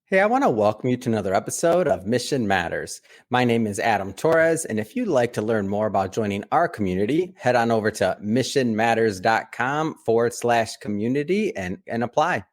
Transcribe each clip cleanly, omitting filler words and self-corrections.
Hey, I want to welcome you to another episode of Mission Matters. My name is Adam Torres, and if you'd like to learn more about joining our community, head on over to missionmatters.com/community and apply.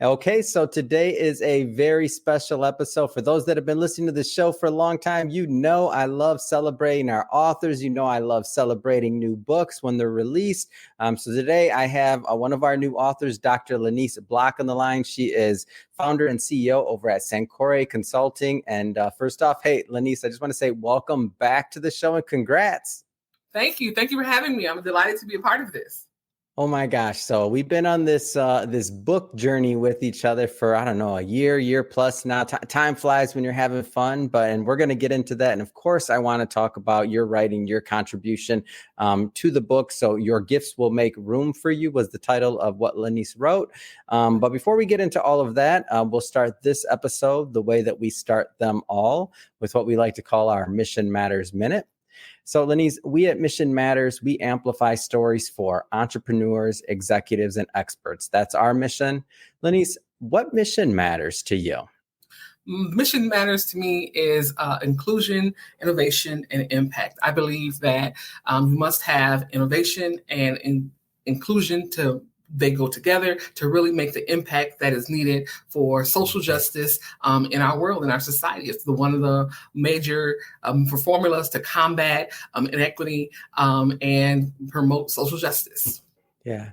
Okay, so today is a very special episode. For those that have been listening to the show for a long time, you know I love celebrating our authors. You know I love celebrating new books when they're released. So today I have one of our new authors, Dr. Lanice Block, on the line. She is founder and CEO over at Sancore Consulting. And first off, hey, Lanice, I just want to say welcome back to the show and congrats. Thank you. Thank you for having me. I'm delighted to be a part of this. Oh my gosh. So we've been on this book journey with each other for, I don't know, a year plus now. Time flies when you're having fun, and we're going to get into that. And of course, I want to talk about your writing, your contribution to the book. So Your Gifts Will Make Room for You was the title of what Lanice wrote. But before we get into all of that, we'll start this episode the way that we start them all, with what we like to call our Mission Matters Minute. So, Lanice, we at Mission Matters, we amplify stories for entrepreneurs, executives, and experts. That's our mission. Lanice, what mission matters to you? Mission matters to me is inclusion, innovation, and impact. I believe that you must have innovation and inclusion they go together to really make the impact that is needed for social justice in our world, in our society. It's one of the major formulas to combat inequity and promote social justice. Yeah.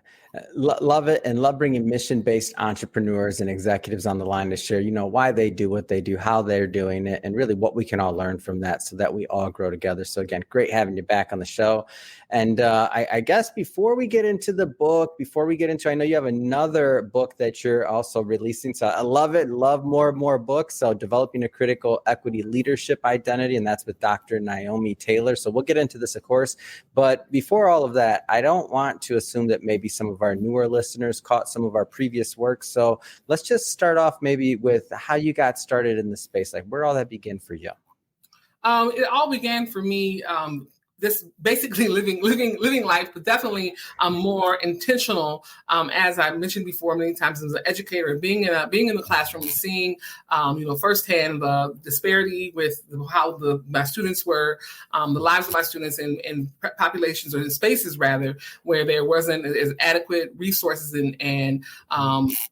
Love it, and love bringing mission-based entrepreneurs and executives on the line to share, why they do what they do, how they're doing it, and really what we can all learn from that so that we all grow together. So again, great having you back on the show. And I guess before we get into the book, I know you have another book that you're also releasing. So I love it. Love more books. So Developing a Critical Equity Leadership Identity, and that's with Dr. Naomi Taylor. So we'll get into this, of course. But before all of that, I don't want to assume that maybe some of our newer listeners caught some of our previous work. So let's just start off maybe with how you got started in this space. Like, where all that begin for you? It all began for me this basically living life, but definitely more intentional. As I mentioned before, many times as an educator, being in the classroom, and seeing, firsthand the disparity with how my students were, the lives of my students in populations or in spaces rather, where there wasn't as adequate resources and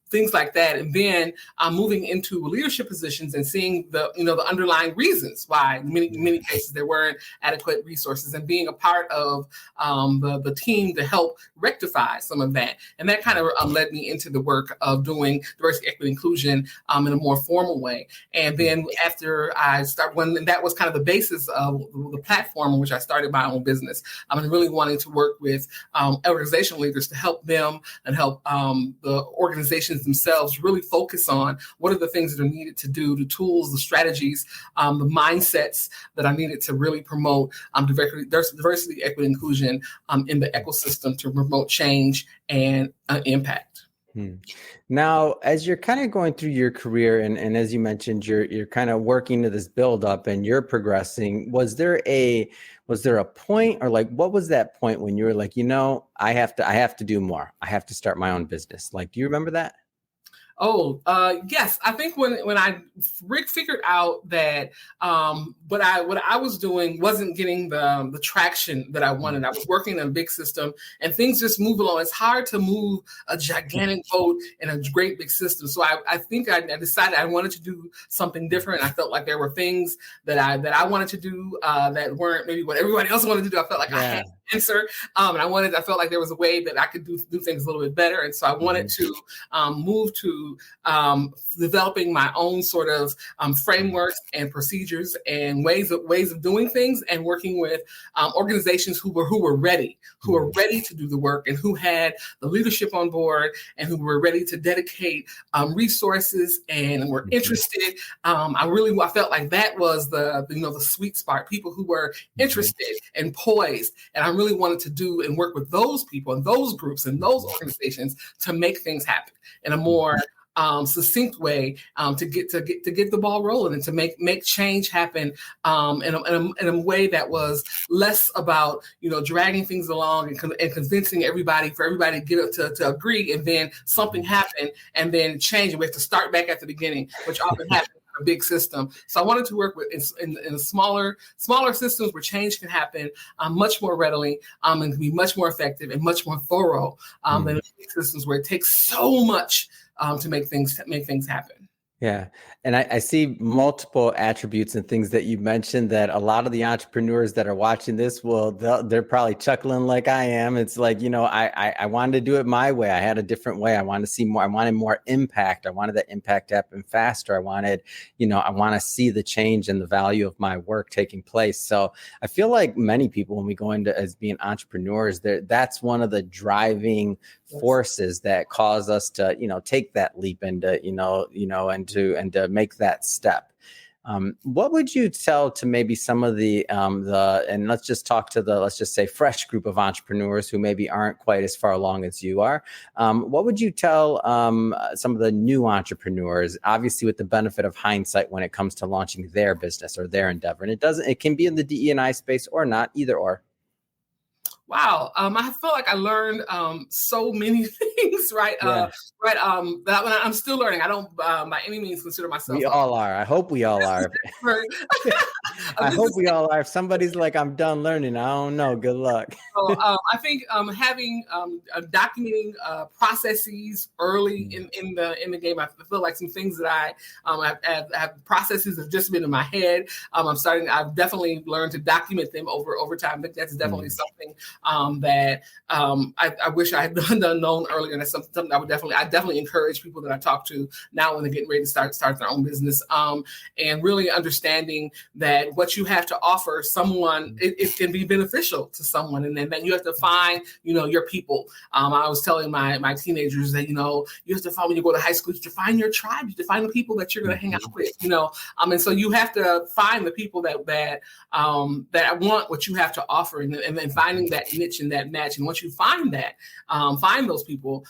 things like that. And then moving into leadership positions and seeing the underlying reasons why in many cases there weren't adequate resources, and being a part of the team to help rectify some of that. And that kind of led me into the work of doing diversity, equity, inclusion in a more formal way. And then after that was kind of the basis of the platform in which I started my own business. I'm really wanting to work with organizational leaders to help them and help the organizations themselves really focus on what are the things that are needed to do, the tools, the strategies, the mindsets that are needed to really promote diversity, equity, inclusion in the ecosystem to promote change and impact. Now, as you're kind of going through your career, and as you mentioned, you're kind of working to this build up and you're progressing. Was there a point, or like, what was that point when you were like, I have to do more. I have to start my own business. Like, do you remember that? Oh, yes. I think when I figured out that what I was doing wasn't getting the traction that I wanted. I was working in a big system and things just move along. It's hard to move a gigantic boat in a great big system. So I think I decided I wanted to do something different. I felt like there were things that I wanted to do that weren't maybe what everybody else wanted to do. I felt like I had to answer. And I felt like there was a way that I could do things a little bit better. And so I wanted to move to developing my own sort of frameworks and procedures and ways of doing things, and working with organizations who were ready to do the work, and who had the leadership on board, and who were ready to dedicate resources and were interested. I felt like that was the sweet spot. People who were interested and poised, and I really wanted to do and work with those people and those groups and those organizations to make things happen in a more succinct way to get the ball rolling and to make change happen in a way that was less about dragging things along and convincing everybody to get up to agree, and then something happened and then change, and we have to start back at the beginning, which often happens in a big system. So I wanted to work with in smaller systems where change can happen much more readily and can be much more effective and much more thorough than big systems where it takes so much to make things happen. Yeah. And I see multiple attributes and things that you mentioned that a lot of the entrepreneurs that are watching this they're probably chuckling like I am. It's like, I wanted to do it my way. I had a different way. I wanted to see more. I wanted more impact. I wanted that impact to happen faster. I want to see the change and the value of my work taking place. So I feel like many people, when we go into as being entrepreneurs, that's one of the driving forces that cause us to, take that leap into, and to make that step. What would you tell to maybe some of and let's just talk to let's just say fresh group of entrepreneurs who maybe aren't quite as far along as you are. What would you tell some of the new entrepreneurs, obviously with the benefit of hindsight when it comes to launching their business or their endeavor? And it can be in the DE&I space or not, either or. Wow. I feel like I learned so many things, right? Yeah. That I'm still learning. I don't by any means consider myself. We all are. I hope we all are. I hope we all are. If somebody's like, I'm done learning, I don't know. Good luck. So I think having documenting processes early in the game, I feel like some things that I have processes have just been in my head. I've definitely learned to document them over time. But that's definitely something that I wish I had known earlier. And that's something I definitely encourage people that I talk to now when they're getting ready to start their own business. And really understanding that what you have to offer someone, it can be beneficial to someone. And then you have to find, your people. I was telling my teenagers that, you have to find, when you go to high school, you have to find your tribe, you have to find the people that you're going to hang out with, and so you have to find the people that want what you have to offer, and then finding that niche and that match. And once you find those people,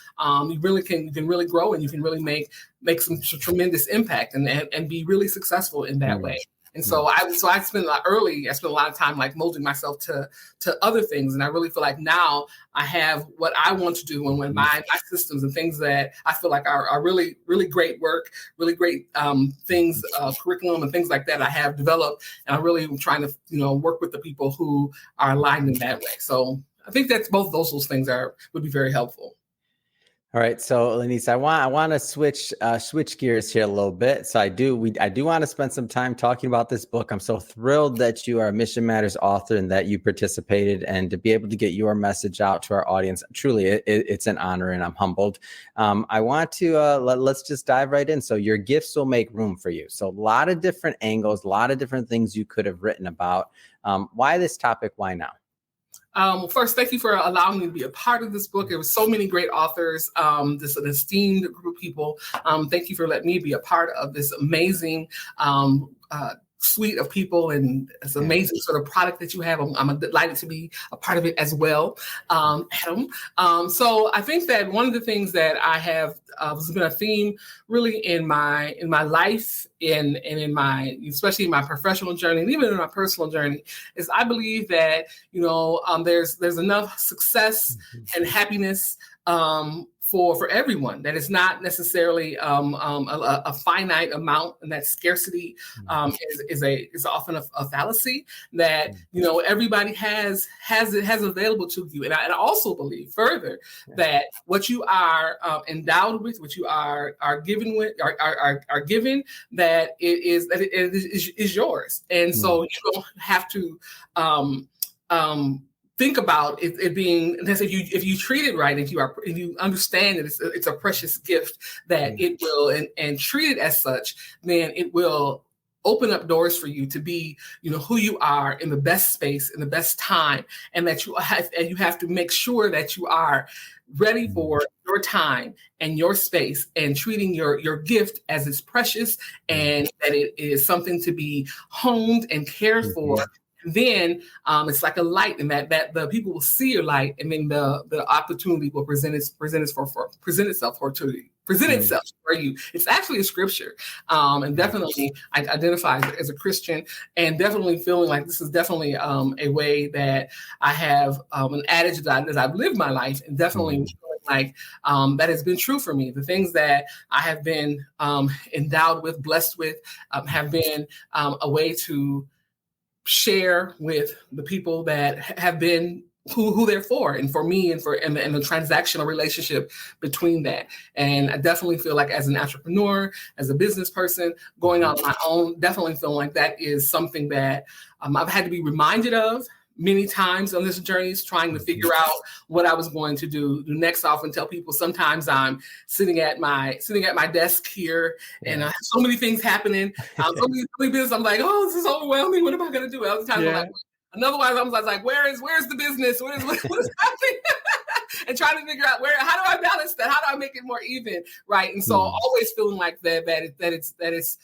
you can really grow, and you can really make some tremendous impact and be really successful in that way. And so I spent a lot of time like molding myself to other things. And I really feel like now I have what I want to do, and when my systems and things that I feel like are really, really great work, really great things, curriculum and things like that I have developed. And I'm really trying to, work with the people who are aligned in that way. So I think that's both those things would be very helpful. All right, so Lenise, I want to switch gears here a little bit. So I do want to spend some time talking about this book. I'm so thrilled that you are a Mission Matters author and that you participated, and to be able to get your message out to our audience. Truly, it's an honor, and I'm humbled. I want to let's just dive right in. So your gifts will make room for you. So a lot of different angles, a lot of different things you could have written about. Why this topic? Why now? Well, first, thank you for allowing me to be a part of this book. There were so many great authors, this an esteemed group of people. Thank you for letting me be a part of this amazing suite of people, and it's an amazing sort of product that you have. I'm delighted to be a part of it as well, Adam. So I think that one of the things that I have has been a theme really in my life and in my, especially in my professional journey and even in my personal journey, is I believe that, there's enough success and happiness for everyone, that it's not necessarily a finite amount, and that scarcity is often a fallacy that everybody has available to you. And I also believe further that what you are endowed with, what you are given with, are given, that it is yours, and so you don't have to think about it being, if you treat it right, if you understand that it's a precious gift, that it will, and treat it as such, then it will open up doors for you to be, who you are in the best space, in the best time, and that you have to make sure that you are ready for your time and your space, and treating your gift as it's precious, and that it is something to be honed and cared for. Then it's like a light, and that the people will see your light, and then the opportunity will present itself for present itself for you. It's actually a scripture. And definitely I identify as a Christian, and definitely feeling like this is definitely a way that I have an adage that I've lived my life, and definitely feeling like that has been true for me. The things that I have been endowed with, blessed with, have been a way to share with the people that have been who they're for, and for me, and the transactional relationship between that. And I definitely feel like as an entrepreneur, as a business person, going out on my own, definitely feeling like that is something that I've had to be reminded of many times on this journey, trying to figure out what I was going to do next. I often tell people sometimes I'm sitting at my desk here, and so many things happening. So many business. I'm like, oh, this is overwhelming. What am I going to do? Other times I'm like, otherwise I was like, where's the business? What is happening? And trying to figure out how do I balance that? How do I make it more even? Right. And so always feeling like that it's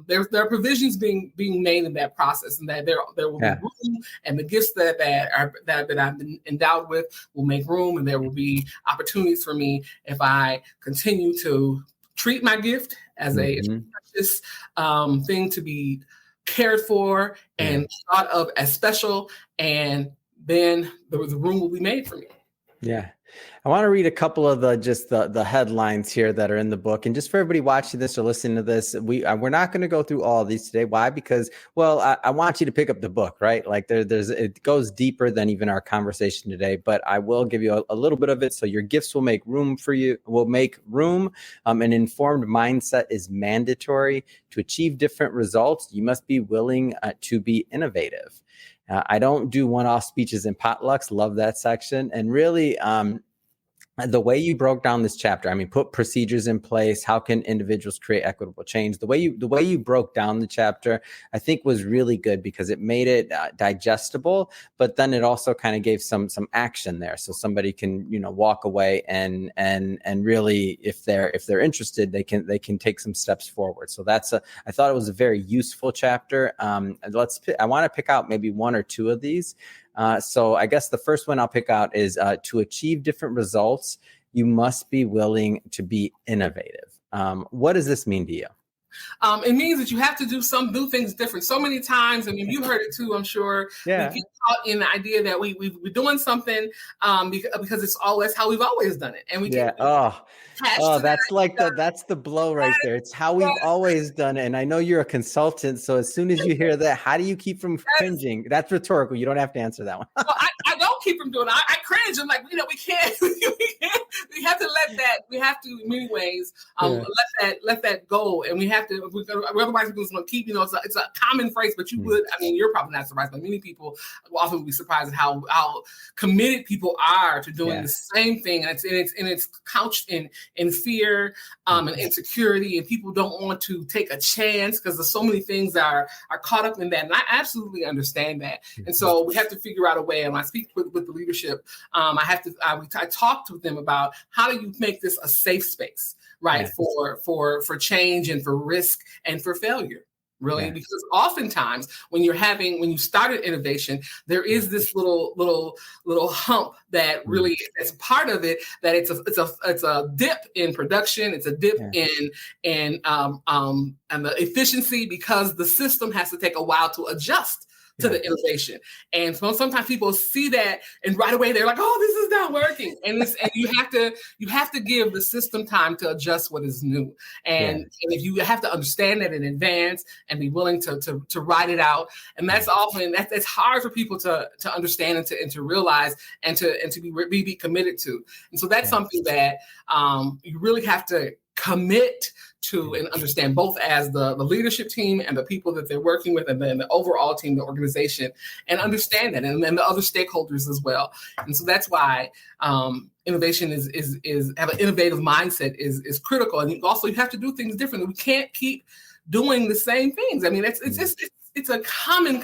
there are provisions being made in that process, and that there will be room, and the gifts that I've been endowed with will make room, and there will be opportunities for me if I continue to treat my gift as a precious thing to be cared for and thought of as special, and then the room will be made for me. Yeah. I want to read a couple of the headlines here that are in the book. And just for everybody watching this or listening to this, we're not going to go through all of these today. Why? Because, I want you to pick up the book, right? Like it goes deeper than even our conversation today, but I will give you a little bit of it. So your gifts will make room for you, An informed mindset is mandatory. To achieve different results, you must be willing to be innovative. I don't do one-off speeches and potlucks. Love that section. And really, the way you broke down this chapter, put procedures in place. How can individuals create equitable change? The way you broke down the chapter, I think, was really good, because it made it digestible, but then it also kind of gave some action there, so somebody can walk away and really, if they're interested, they can take some steps forward. So I thought it was a very useful chapter. I want to pick out maybe one or two of these. So I guess the first one I'll pick out is to achieve different results, you must be willing to be innovative. What does this mean to you? It means that you have to do things different. So many times, you heard it too, I'm sure. Yeah. We get caught in the idea that we're doing something because it's always how we've always done it, and we get that's the blow right there. It's how we've always done it. And I know you're a consultant, so as soon as you hear that, how do you keep from cringing? That's rhetorical. You don't have to answer that one. Well, I don't keep from doing it. I cringe. I'm like, we can't. We have to let that. We have to, in many ways, let that go, and we have to. Otherwise, people's going to keep. It's a common phrase, but you would. You're probably not surprised, but many people often would be surprised at how committed people are to doing the same thing, and it's couched in fear and insecurity, and people don't want to take a chance because there's so many things that are caught up in that, and I absolutely understand that. And so we have to figure out a way. And when I speak with the leadership, I talk to them about how do you make this a safe space, right, for change and for risk and for failure. Really, because oftentimes when you start an innovation, there is this little hump that really is part of it. That it's a dip in production. It's a dip in the efficiency, because the system has to take a while to adjust to the innovation. And so sometimes people see that, and right away they're like, oh, this is not working. And you have to give the system time to adjust what is new. And if you have to understand that in advance and be willing to ride it out. And that's often that's hard for people to understand and to realize and to be committed to. And so that's something that you really have to commit to and understand, both as the leadership team and the people that they're working with, and then the overall team, the organization, and understand that, and then the other stakeholders as well. And so that's why innovation is have an innovative mindset is critical. And you have to do things differently. We can't keep doing the same things. It's it's a common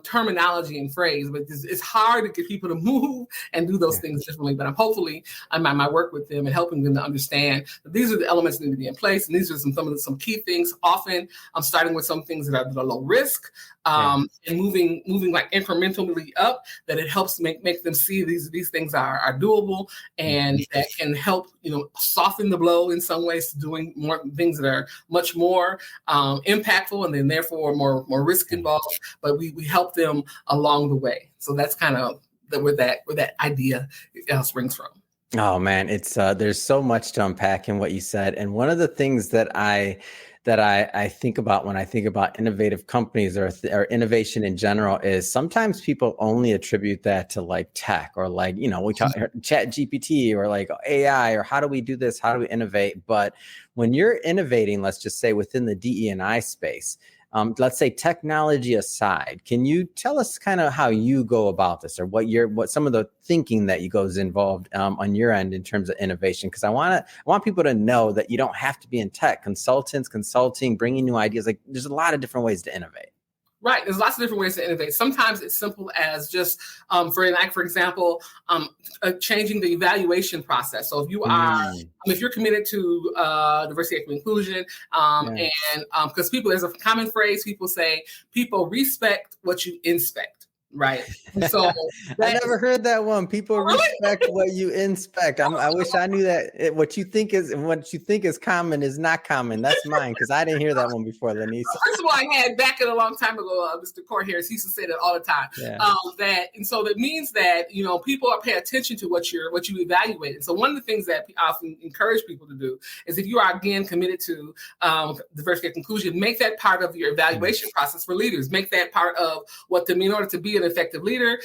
terminology and phrase, but it's hard to get people to move and do those things differently. But I'm hopefully my work with them and helping them to understand that these are the elements that need to be in place, and these are some key things. Often I'm starting with some things that are low risk, and moving like incrementally up, that it helps make them see these things are doable, and that can help soften the blow in some ways to doing more things that are much more impactful, and then therefore more risk involved. But we help them along the way. So that's kind of where that idea springs from. Oh man, it's there's so much to unpack in what you said, and one of the things that I think about when I think about innovative companies or innovation in general is sometimes people only attribute that to like tech or like, we talk chat GPT or like AI or how do we do this? How do we innovate? But when you're innovating, let's just say within the DE&I space, let's say technology aside, can you tell us kind of how you go about this, or what some of the thinking that goes involved on your end in terms of innovation? Because I want people to know that you don't have to be in tech. Consulting, bringing new ideas. Like there's a lot of different ways to innovate. Right. There's lots of different ways to innovate. Sometimes it's simple as just, for example, changing the evaluation process. So if you are, if you're committed to diversity, equity, inclusion, and because there's a common phrase, people say, people respect what you inspect. Right. And so I never heard that one. People respect what you inspect. I wish I knew that. What you think is common is not common. That's mine, because I didn't hear that one before, Lenise. First of all, I had back in a long time ago, Mr. Court Harris, he used to say that all the time. So that means that people are paying attention to what you evaluate. And so one of the things that I often encourage people to do is, if you are again committed to diversity and inclusion, make that part of your evaluation process for leaders. Make that part of in order to be an effective leader.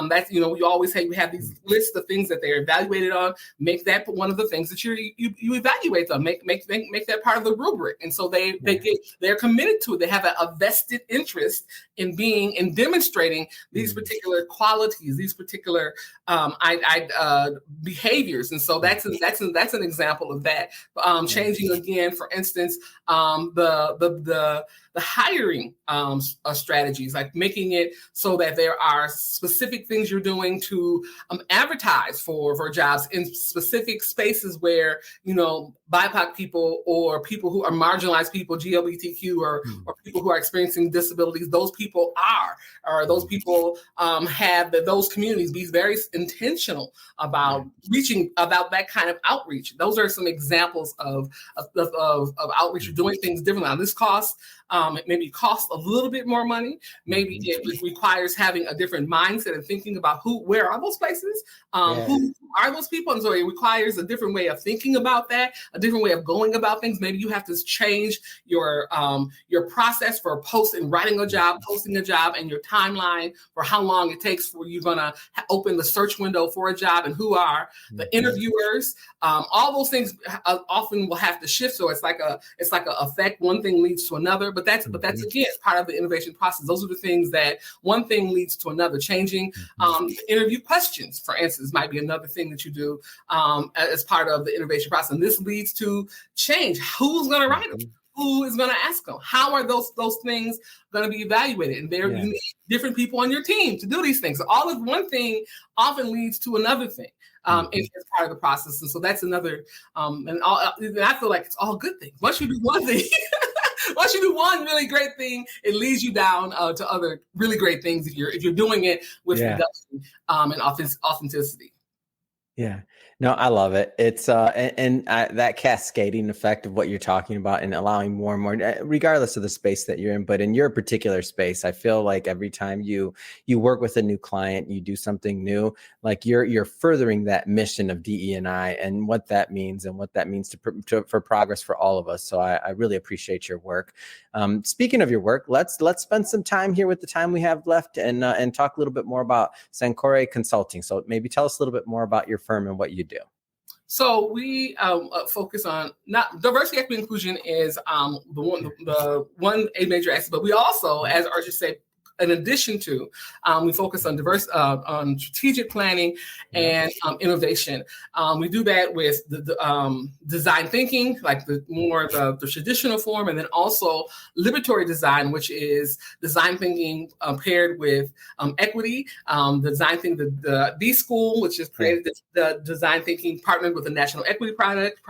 That's we always say we have these lists of things that they're evaluated on. Make that one of the things that you evaluate them. Make that part of the rubric. And so they're committed to it. They have a vested interest in demonstrating these particular qualities, these particular behaviors. And so that's an example of that. Changing again, for instance, the hiring strategies, like making it so that there are specific things you're doing to advertise for jobs in specific spaces where BIPOC people or people who are marginalized people, GLBTQ or people who are experiencing disabilities, those people those people have those communities be very intentional about that kind of outreach. Those are some examples of outreach, doing things differently. Now, this costs maybe cost a little bit more money. Maybe it requires having a different mindset and thinking about where are those places, who are those people, and so it requires a different way of thinking about that, a different way of going about things. Maybe you have to change your process for posting a job, and your timeline for how long it takes for you gonna open the search window for a job, and who are the interviewers. All those things often will have to shift. So it's like a effect. One thing leads to another. But that's again part of the innovation process. Those are the things that one thing leads to another. Changing interview questions, for instance, might be another thing that you do as part of the innovation process. And this leads to change. Who's going to write them? Who is going to ask them? How are those things going to be evaluated? And you need different people on your team to do these things. So all of one thing often leads to another thing. It's part of the process. And so that's another, and I feel like it's all good things. Once you do one thing, once you do one really great thing, it leads you down to other really great things if you're doing it with reduction and authenticity. Yeah, no, I love it. It's that cascading effect of what you're talking about and allowing more and more, regardless of the space that you're in, but in your particular space, I feel like every time you work with a new client, you do something new, like you're furthering that mission of DE&I and what that means for progress for all of us. So I really appreciate your work. Speaking of your work, let's spend some time here with the time we have left and talk a little bit more about Sancore Consulting. So maybe tell us a little bit more about your firm and what you do. So we focus on not diversity, equity, inclusion is the one a major aspect, but we also, as Archie said, in addition to, we focus on on strategic planning and innovation. We do that with the design thinking, like the traditional form, and then also liberatory design, which is design thinking paired with equity. The design thinking, the D School, which has created the design thinking, partnered with the National Equity Project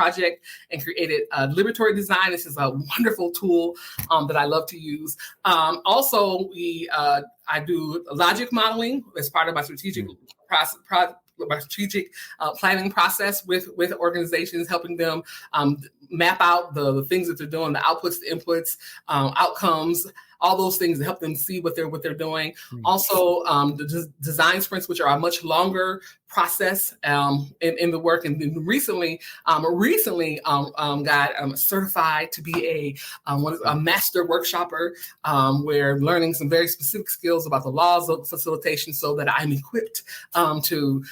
and created liberatory design. This is a wonderful tool that I love to use. Also, I do logic modeling as part of my strategic planning process with organizations, helping them map out the things that they're doing, the outputs, the inputs, outcomes, all those things to help them see what they're doing. Also, the design sprints, which are a much longer process in the work, and recently got certified to be a master workshopper, where learning some very specific skills about the laws of facilitation, so that I'm equipped to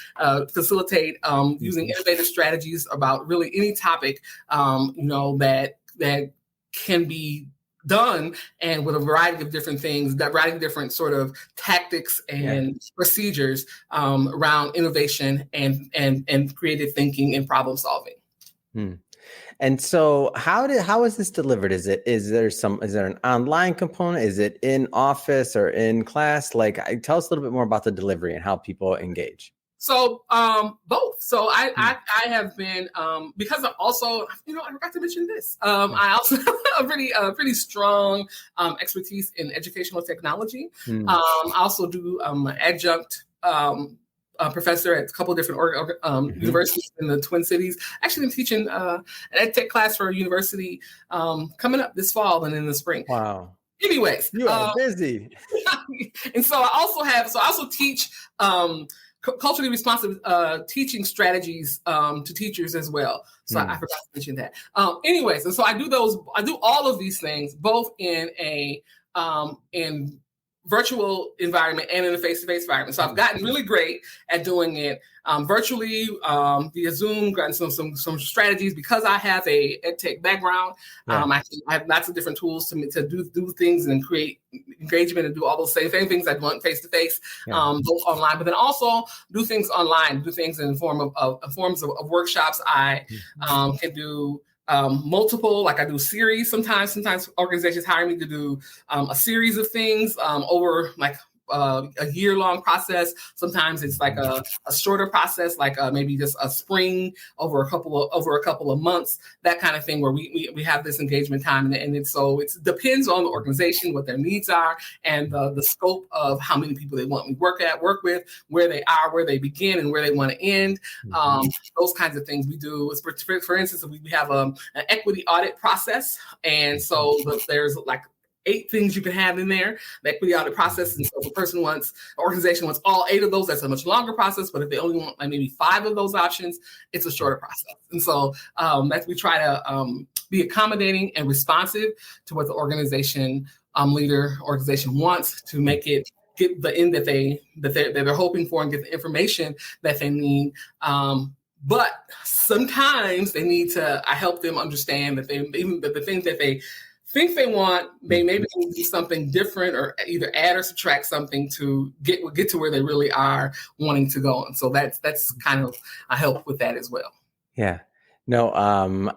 facilitate using innovative strategies about really any topic that can be done, and with a variety of different things, that variety of different sort of tactics and procedures around innovation and creative thinking and problem solving. And so how is this delivered? Is there an online component? Is it in office or in class? Tell us a little bit more about the delivery and how people engage. So both. So I have been because I also, I forgot to mention this. I also have a pretty strong expertise in educational technology. I also do adjunct professor at a couple of different universities in the Twin Cities. Actually, I'm teaching an ed tech class for a university coming up this fall and in the spring. Wow. Anyways, you are busy. And so I also teach culturally responsive teaching strategies to teachers as well. So I forgot to mention that. Anyways, and so I do all of these things, both in a virtual environment and in a face-to-face environment. So I've gotten really great at doing it virtually via Zoom, gotten some strategies because I have a ed tech background. I have lots of different tools to do things and create engagement and do all those same things I want face-to-face, both online, but then also do things online, do things in forms of workshops. I can do multiple, like I do series sometimes organizations hire me to do a series of things over a year-long process. Sometimes it's like a shorter process, like maybe just a spring over a couple of months, that kind of thing, where we have this engagement time, and it depends on the organization, what their needs are, and the scope of how many people they want me work with, where they are, where they begin, and where they want to end. Those kinds of things we do. For instance, we have an equity audit process, and so there's 8 things you can have in there, the equity audit process. And so if an organization wants all 8 of those, that's a much longer process. But if they only want maybe 5 of those options, it's a shorter process. And so we try to be accommodating and responsive to what the organization wants, to make it get the end that they're hoping for and get the information that they need. But sometimes they need I help them understand that the things that they think they want, they maybe need to do something different, or either add or subtract something to get to where they really are wanting to go. And so that's kind of, I help with that as well. Yeah. No,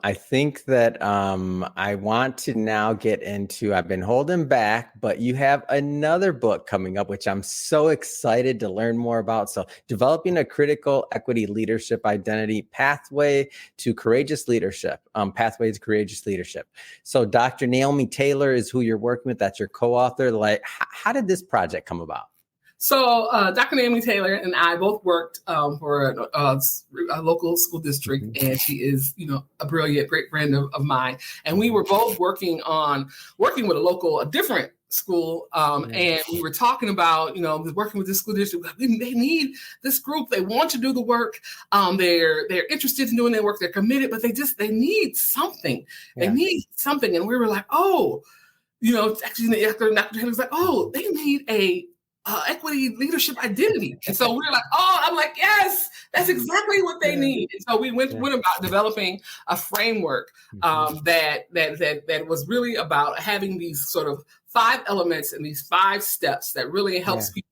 I think that I want to now get into, I've been holding back, but you have another book coming up, which I'm so excited to learn more about. So Developing a Critical Equity Leadership Identity, Pathway to Courageous Leadership. So Dr. Naomi Taylor is who you're working with. That's your co-author. How did this project come about? So Dr. Naomi Taylor and I both worked for a local school district, and she is, a brilliant, great friend of mine. And we were both working with a different school, and we were talking about, working with this school district. They need this group. They want to do the work. They're interested in doing their work. They're committed, but they need something. Yeah. They need something, and we were like, actually, Dr. Taylor was like, they need a equity leadership identity. And so we're like, oh, I'm like, yes, that's exactly what they need. And so we went about developing a framework that was really about having these sort of 5 elements and these 5 steps that really helps people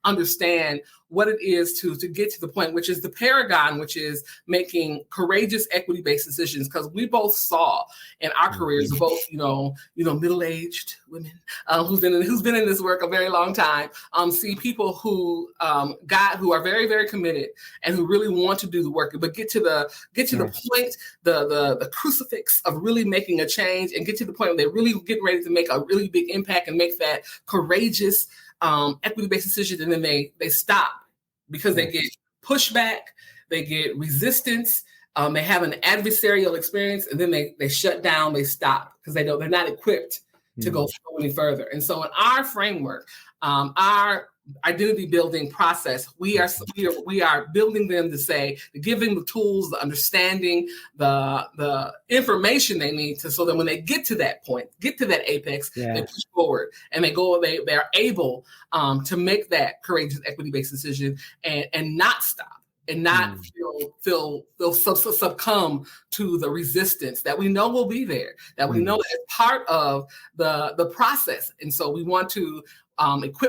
understand what it is to get to the point, which is the paragon, which is making courageous equity-based decisions. Because we both saw in our careers, both middle-aged women who's been in this work a very long time, see people who who are very, very committed and who really want to do the work, but get to the point, the crucifix of really making a change, and get to the point where they're really getting ready to make a really big impact and make that courageous equity-based decision, and then they stop because they get pushback, they get resistance, they have an adversarial experience, and then they shut down, they stop because they're not equipped to go any further. And so in our framework, our identity building process, we are building them to give them the tools, the understanding, the information they need so that when they get to that point, get to that apex, they push forward and they're able to make that courageous equity-based decision and not stop and not succumb to the resistance that we know will be there, that we know is part of the process. And so we want to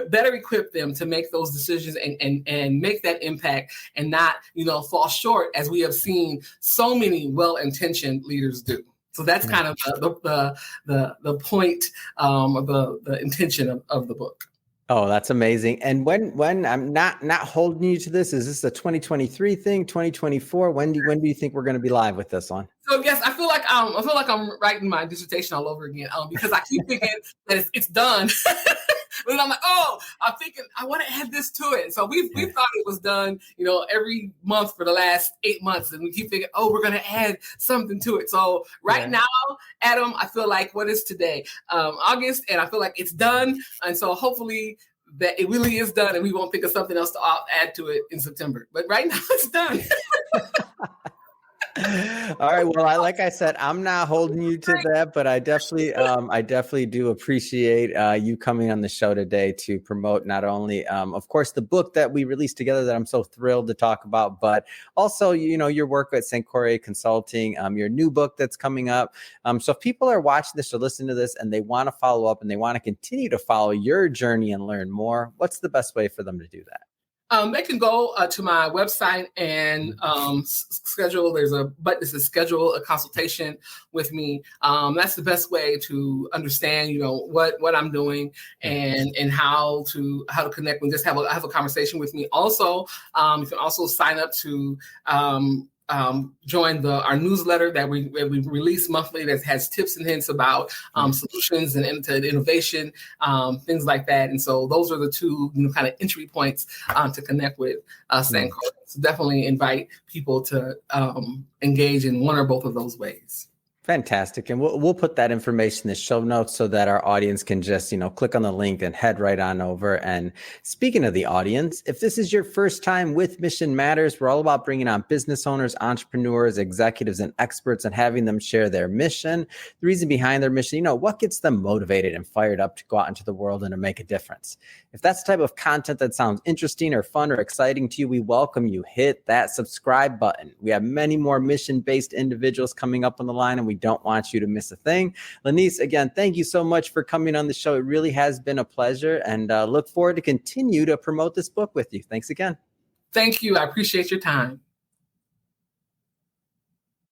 better equip them to make those decisions and make that impact and not, fall short, as we have seen so many well-intentioned leaders do. So that's kind of the point, the intention of the book. Oh, that's amazing. And when I'm not holding you to this, is this a 2023 thing, 2024? When do you think we're going to be live with this one? So yes, I feel like I'm writing my dissertation all over again because I keep thinking that it's done. And I'm like, I'm thinking I want to add this to it. So we thought it was done, every month for the last 8 months. And we keep thinking, we're going to add something to it. So now, Adam, I feel like, what is today? August. And I feel like it's done. And so hopefully that it really is done and we won't think of something else to add to it in September. But right now it's done. All right. Well, like I said, I'm not holding you to that, but I definitely do appreciate you coming on the show today to promote not only, of course, the book that we released together that I'm so thrilled to talk about, but also, your work at St. Corey Consulting, your new book that's coming up. So if people are watching this or listening to this and they want to follow up and they want to continue to follow your journey and learn more, what's the best way for them to do that? They can go to my website and schedule. There's a button that says schedule a consultation with me. That's the best way to understand, what I'm doing and how to connect and just have a conversation with me. Also, you can also sign up to join our newsletter that we release monthly that has tips and hints about solutions and innovation, things like that. And so those are the two kind of entry points to connect with St. Corey. So definitely invite people to engage in one or both of those ways. Fantastic. And we'll put that information in the show notes so that our audience can just, click on the link and head right on over. And speaking of the audience, if this is your first time with Mission Matters, we're all about bringing on business owners, entrepreneurs, executives, and experts and having them share their mission, the reason behind their mission, what gets them motivated and fired up to go out into the world and to make a difference. If that's the type of content that sounds interesting or fun or exciting to you, we welcome you. Hit that subscribe button. We have many more mission-based individuals coming up on the line, and we don't want you to miss a thing. Lanice, again, thank you so much for coming on the show. It really has been a pleasure, and look forward to continue to promote this book with you. Thanks again. Thank you. I appreciate your time.